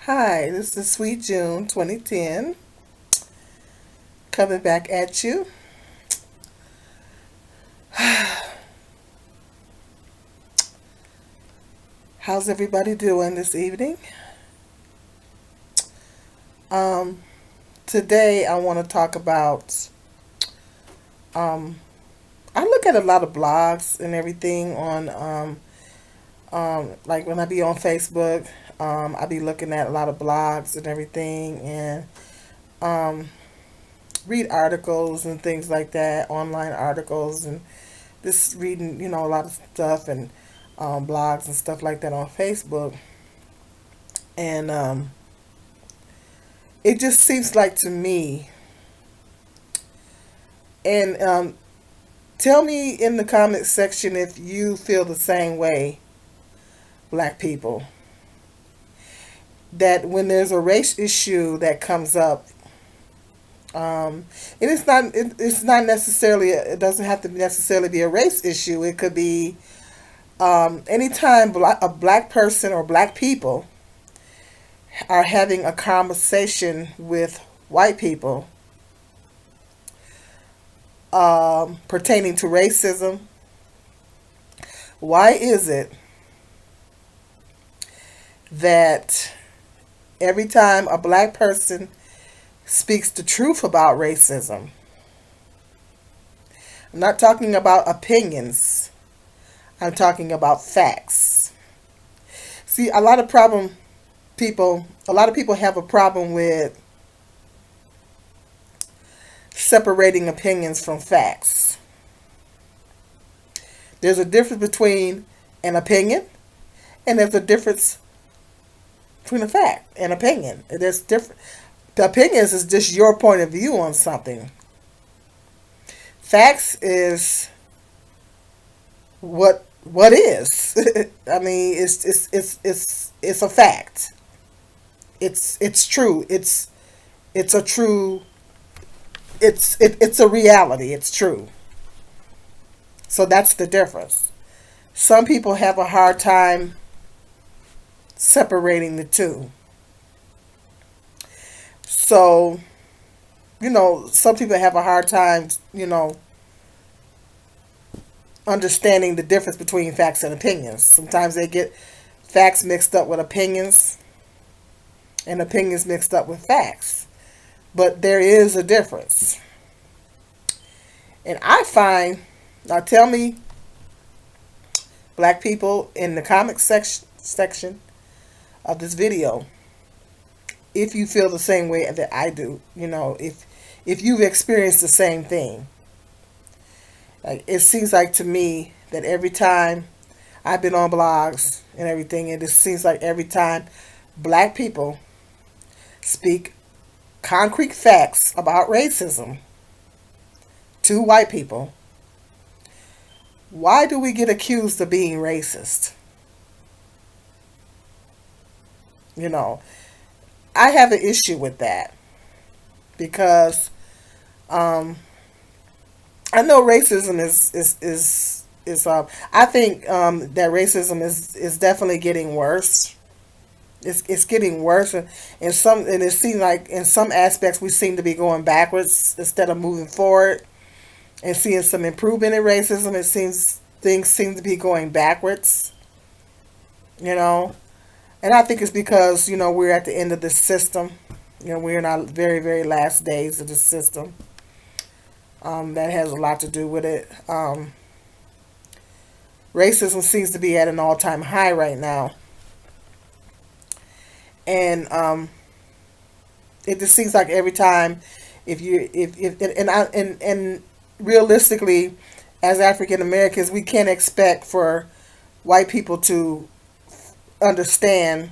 Hi, this is Sweet June 2010 coming back at you. How's everybody doing this evening? Um, Today I want to talk about. Um, I look at a lot of blogs and everything on, like when I be on Facebook. I be looking at a lot of blogs and everything, and um, read articles and things like that, online articles, and just reading, a lot of stuff and blogs and stuff like that on Facebook. And it just seems like to me, and tell me in the comment section if you feel the same way, black people, that when there's a race issue that comes up, um, and it's not necessarily it doesn't have to necessarily be a race issue. It could be anytime a black person or black people are having a conversation with white people pertaining to racism. Why is it that every time a black person speaks the truth about racism, I'm not talking about opinions, I'm talking about facts. See, a lot of people have a problem with separating opinions from facts. There's a difference between an opinion and there's a difference between a fact and opinion. There's different. The opinions is just your point of view on something. Facts is what is. I mean, it's a fact. It's true. It's a true. It's a reality. It's true. So that's the difference. Some people have a hard time separating the two. So, some people have a hard time, understanding the difference between facts and opinions. Sometimes they get facts mixed up with opinions and opinions mixed up with facts. But there is a difference. And I find, now tell me, black people in the comment section of this video, if you feel the same way that I do, if you've experienced the same thing. Like it seems like to me that every time I've been on blogs and everything, it just seems like every time black people speak concrete facts about racism to white people, why do we get accused of being racist? You know, I have an issue with that because um, I know racism is I think that racism is definitely getting worse. It's getting worse, and it seems like in some aspects we seem to be going backwards instead of moving forward and seeing some improvement in racism. It seems things seem to be going backwards, you know, and I think it's because we're at the end of this system. We're in our very very last days of the system. That has a lot to do with it. Racism seems to be at an all time high right now, and it just seems like every time, if and realistically, as African Americans, we can't expect for white people to understand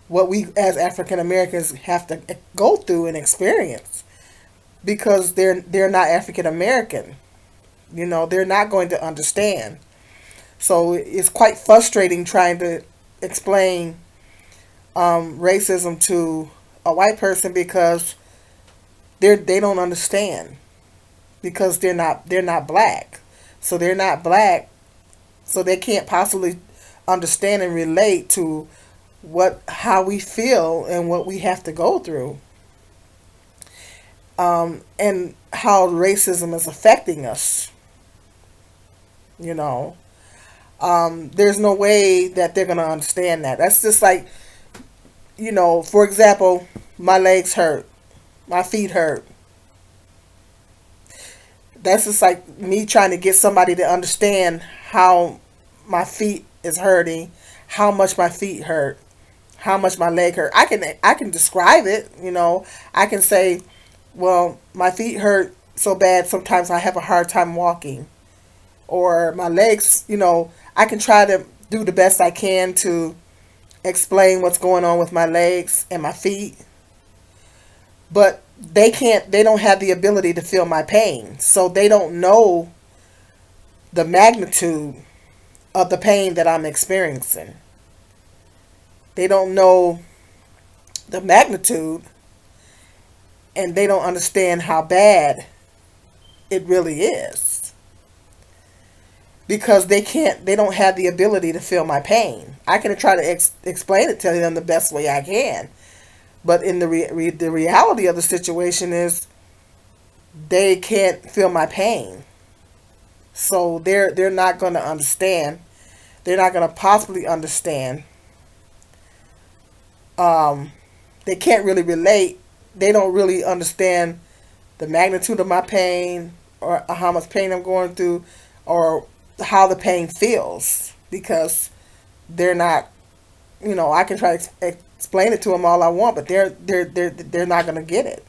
what we as African Americans have to go through and experience because they're not African American. They're not going to understand. So it's quite frustrating trying to explain racism to a white person because they don't understand because they're not black. So they're not black, so they can't possibly understand and relate to how we feel and what we have to go through, and how racism is affecting us. You know, there's no way that they're gonna understand that. That's just like, for example, my legs hurt, my feet hurt. That's just like me trying to get somebody to understand how my feet is hurting, how much my feet hurt, how much my leg hurt. I can describe it. I can say, well, my feet hurt so bad sometimes I have a hard time walking, or my legs. I can try to do the best I can to explain what's going on with my legs and my feet, but they don't have the ability to feel my pain, so they don't know the magnitude of the pain that I'm experiencing. They don't know the magnitude, and they don't understand how bad it really is, because they don't have the ability to feel my pain. I can try to explain it to them the best way I can, but in the reality of the situation is they can't feel my pain. So they're not going to understand. They're not going to possibly understand. They can't really relate. They don't really understand the magnitude of my pain, or how much pain I'm going through, or how the pain feels, because they're not. I can try to explain it to them all I want, but they're not going to get it,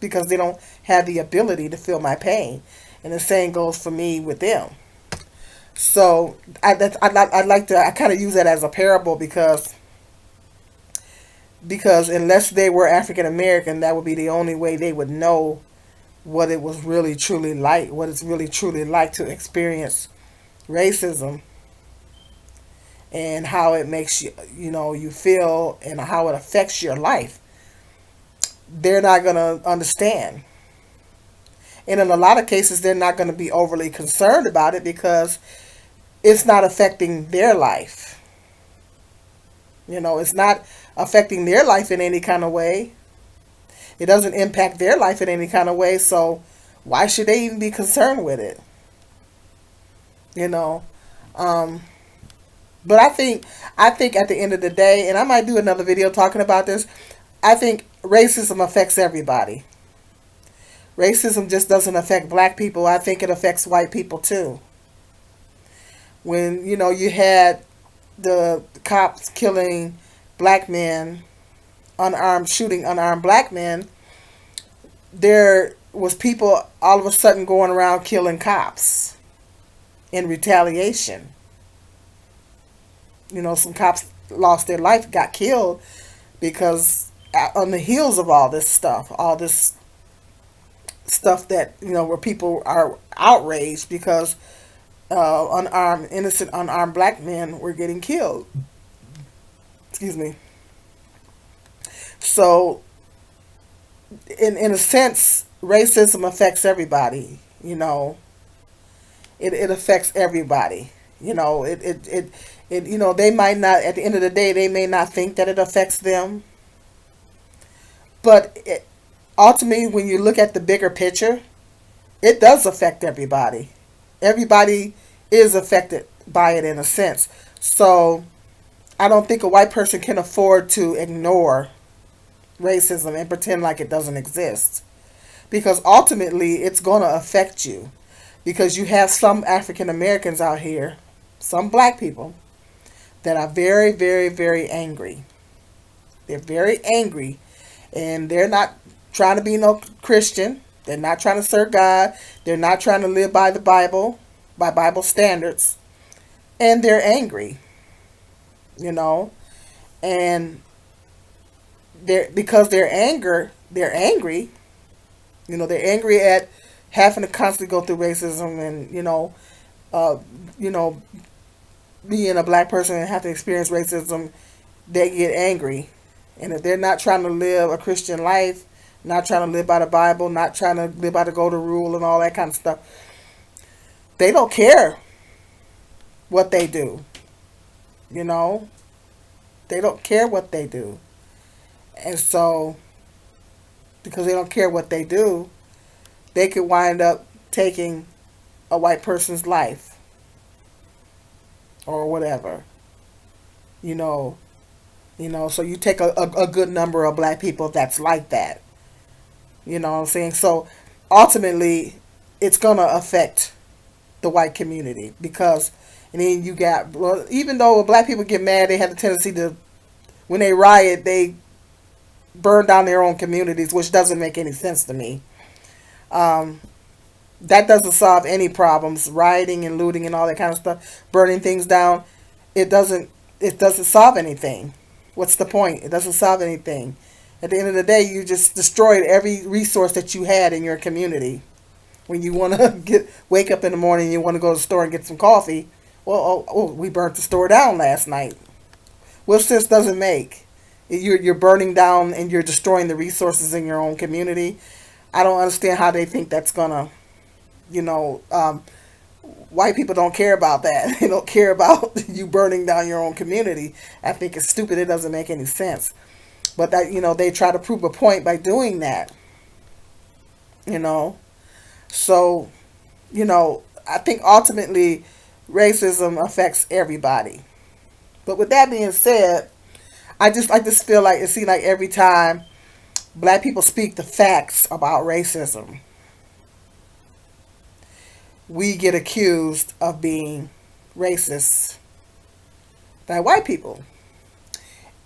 because they don't have the ability to feel my pain. And the same goes for me with them. So I'd like to, I kind of use that as a parable, because unless they were African American, that would be the only way they would know what it was really truly like, what it's really truly like to experience racism, and how it makes you feel, and how it affects your life. They're not going to understand. And in a lot of cases, they're not going to be overly concerned about it, because it's not affecting their life. It's not affecting their life in any kind of way. It doesn't impact their life in any kind of way. So why should they even be concerned with it? But I think at the end of the day, and I might do another video talking about this, I think racism affects everybody. Racism just doesn't affect black people. I think it affects white people too. When, you had the cops killing black men, shooting unarmed black men, there was people all of a sudden going around killing cops in retaliation. Some cops lost their life, got killed, because on the heels of all this stuff that, where people are outraged because innocent unarmed black men were getting killed. Excuse me. So, in a sense, racism affects everybody. It affects everybody. They might not, at the end of the day, they may not think that it affects them, but ultimately, when you look at the bigger picture, it does affect everybody. Everybody is affected by it in a sense. So I don't think a white person can afford to ignore racism and pretend like it doesn't exist, because ultimately it's going to affect you, because you have some African Americans out here, some black people, that are very, very, very angry. They're very angry, and they're not trying to be no Christian. They're not trying to serve God. They're not trying to live by the Bible, by Bible standards. And they're angry, and because they're angry, they're angry at having to constantly go through racism, and, being a black person and have to experience racism. They get angry. And if they're not trying to live a Christian life, not trying to live by the Bible, not trying to live by the golden rule and all that kind of stuff, they don't care what they do. They They don't care what they do. And so, because they don't care what they do, they could wind up taking a white person's life or whatever. You know, so you take a good number of black people that's like that. You know what I'm saying? So ultimately, it's going to affect the white community because, and then you got, well, even though black people get mad, they have a tendency to, when they riot, they burn down their own communities, which doesn't make any sense to me. Um, that doesn't solve any problems. Rioting and looting and all that kind of stuff, burning things down, it doesn't solve anything. What's the point? It doesn't solve anything. At the end of the day, you just destroyed every resource that you had in your community. When you want to wake up in the morning and you want to go to the store and get some coffee, well, we burnt the store down last night. What sense does it make? You're burning down and you're destroying the resources in your own community. I don't understand how they think that's gonna, you know, white people don't care about that. They don't care about you burning down your own community. I think it's stupid. It doesn't make any sense. But that, they try to prove a point by doing that. You know, so, I think ultimately racism affects everybody. But with that being said, I just feel like it seems like every time black people speak the facts about racism, we get accused of being racist by white people.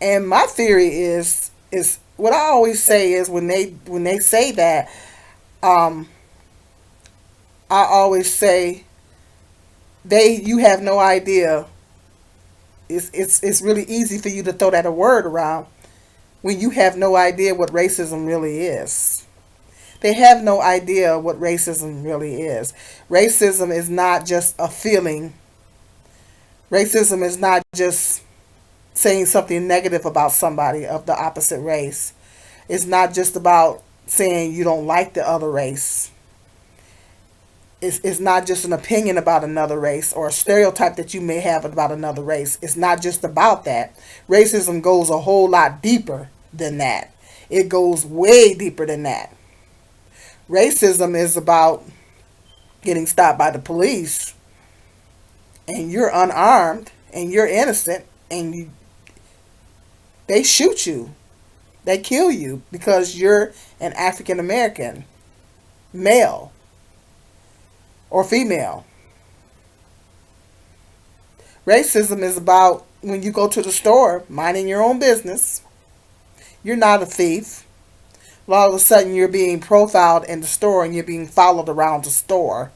And my theory is what I always say is when they say that, I always say you have no idea. It's really easy for you to throw that a word around when you have no idea what racism really is. They have no idea what racism really is. Racism is not just a feeling. Racism is not just saying something negative about somebody of the opposite race. It's not just about saying you don't like the other race. It's not just an opinion about another race or a stereotype that you may have about another race. It's not just about that. Racism goes a whole lot deeper than that. It goes way deeper than that. Racism is about getting stopped by the police and you're unarmed and you're innocent and they shoot you. They kill you because you're an African American male or female. Racism is about when you go to the store minding your own business. You're not a thief. All of a sudden you're being profiled in the store and you're being followed around the store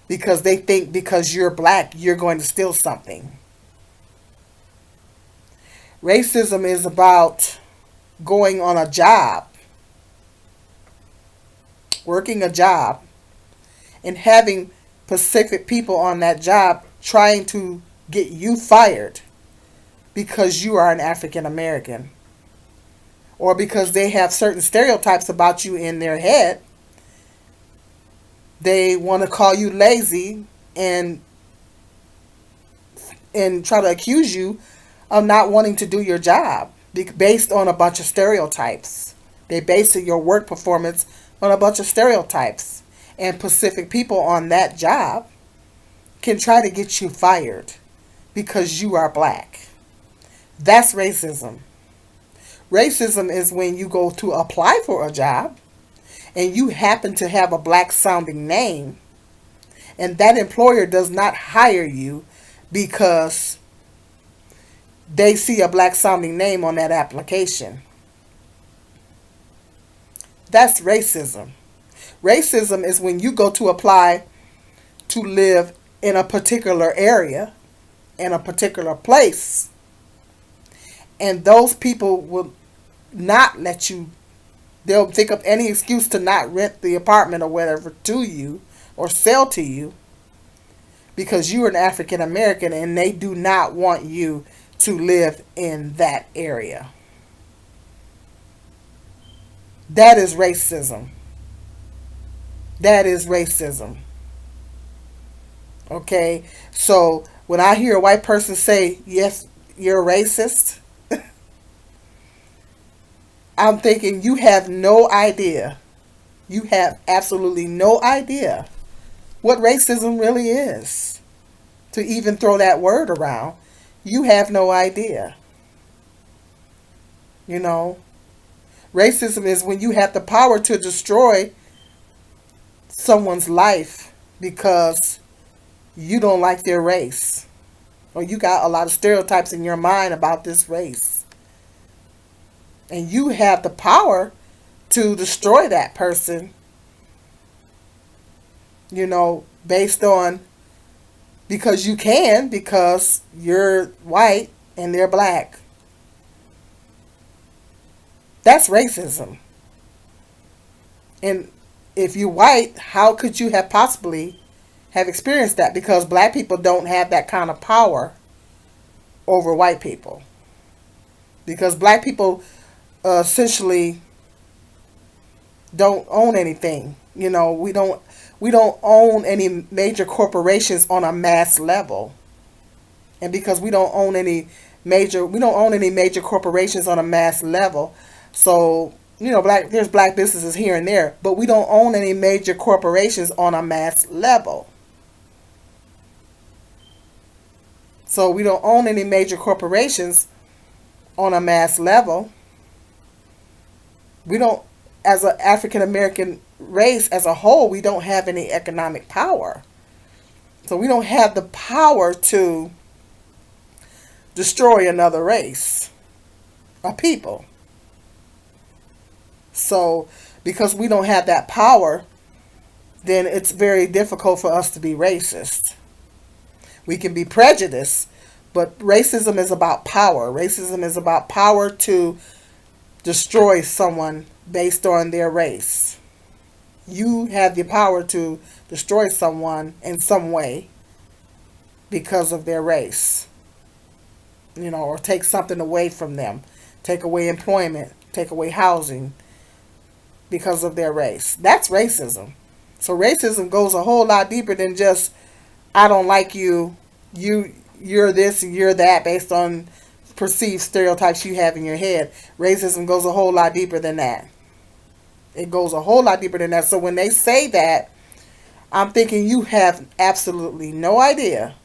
because they think because you're black you're going to steal something. Racism is about going on a job, working a job, and having Pacific people on that job trying to get you fired because you are an African American. Or because they have certain stereotypes about you in their head. They want to call you lazy and try to accuse you of not wanting to do your job based on a bunch of stereotypes. They base your work performance on a bunch of stereotypes. And Pacific people on that job can try to get you fired because you are black. That's racism. Racism is when you go to apply for a job and you happen to have a black sounding name and that employer does not hire you because they see a black sounding name on that application. That's racism. Racism is when you go to apply to live in a particular area, in a particular place, and those people will not let you, they'll think of any excuse to not rent the apartment or whatever to you or sell to you because you're an African American and they do not want you to live in that area. That is racism. That is racism. Okay? So when I hear a white person say, yes, you're a racist, I'm thinking you have no idea. You have absolutely no idea what racism really is. To even throw that word around, you have no idea. You know, racism is when you have the power to destroy someone's life because you don't like their race, or you got a lot of stereotypes in your mind about this race, and you have the power to destroy that person, based on, because you can, because you're white and they're black. That's racism. And if you're white, how could you have possibly have experienced that? Because black people don't have that kind of power over white people. Because black people essentially don't own anything. We don't own any major corporations on a mass level. And because we don't own any major corporations on a mass level. So, there's black businesses here and there, but we don't own any major corporations on a mass level. So we don't own any major corporations on a mass level. We don't, as an African American race as a whole, we don't have any economic power. So we don't have the power to destroy another race of people. So because we don't have that power, then it's very difficult for us to be racist. We can be prejudiced, but racism is about power. Racism is about power to destroy someone based on their race. You have the power to destroy someone in some way because of their race. Or take something away from them. Take away employment, take away housing because of their race. That's racism. So racism goes a whole lot deeper than just, I don't like you, you're this and you're that, based on perceived stereotypes you have in your head. Racism goes a whole lot deeper than that. It goes a whole lot deeper than that. So when they say that, I'm thinking you have absolutely no idea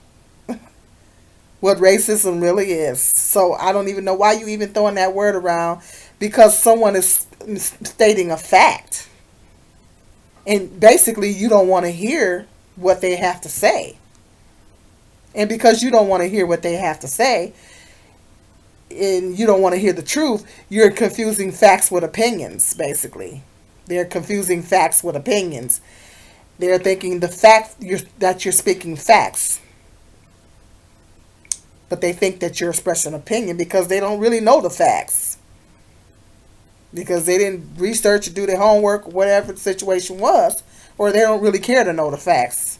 what racism really is. So I don't even know why you even throwing that word around, because someone is stating a fact. And basically you don't want to hear what they have to say. And because you don't want to hear what they have to say, and you don't want to hear the truth, you're confusing facts with opinions, basically. They're confusing facts with opinions. They're thinking that you're speaking facts. But they think that you're expressing opinion because they don't really know the facts. Because they didn't research or do their homework, whatever the situation was, or they don't really care to know the facts.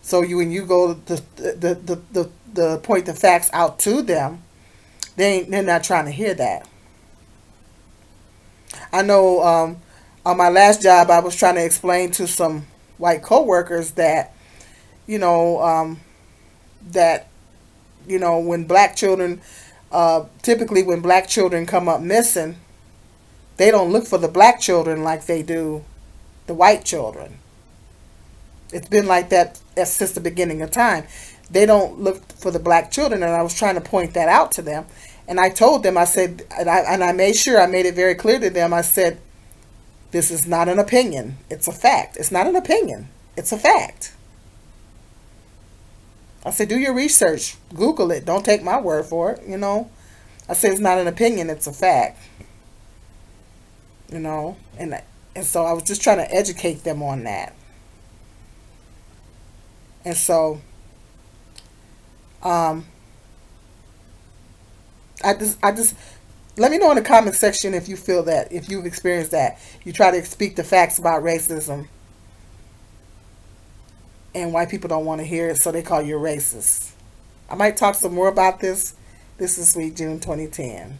So when you go to point the facts out to them, they're not trying to hear that. I know on my last job, I was trying to explain to some white coworkers that, when black children, typically when black children come up missing, they don't look for the black children like they do the white children. It's been like that since the beginning of time. They don't look for the black children, and I was trying to point that out to them. And I told them, I said, and I made sure I made it very clear to them, I said, this is not an opinion. It's a fact. It's not an opinion. It's a fact. I said, do your research. Google it. Don't take my word for it, I said, it's not an opinion. It's a fact. And so I was just trying to educate them on that. And so, I just let me know in the comment section if you feel that, if you've experienced that. You try to speak the facts about racism, and white people don't want to hear it, so they call you racist. I might talk some more about this. This is Sweet June 2010.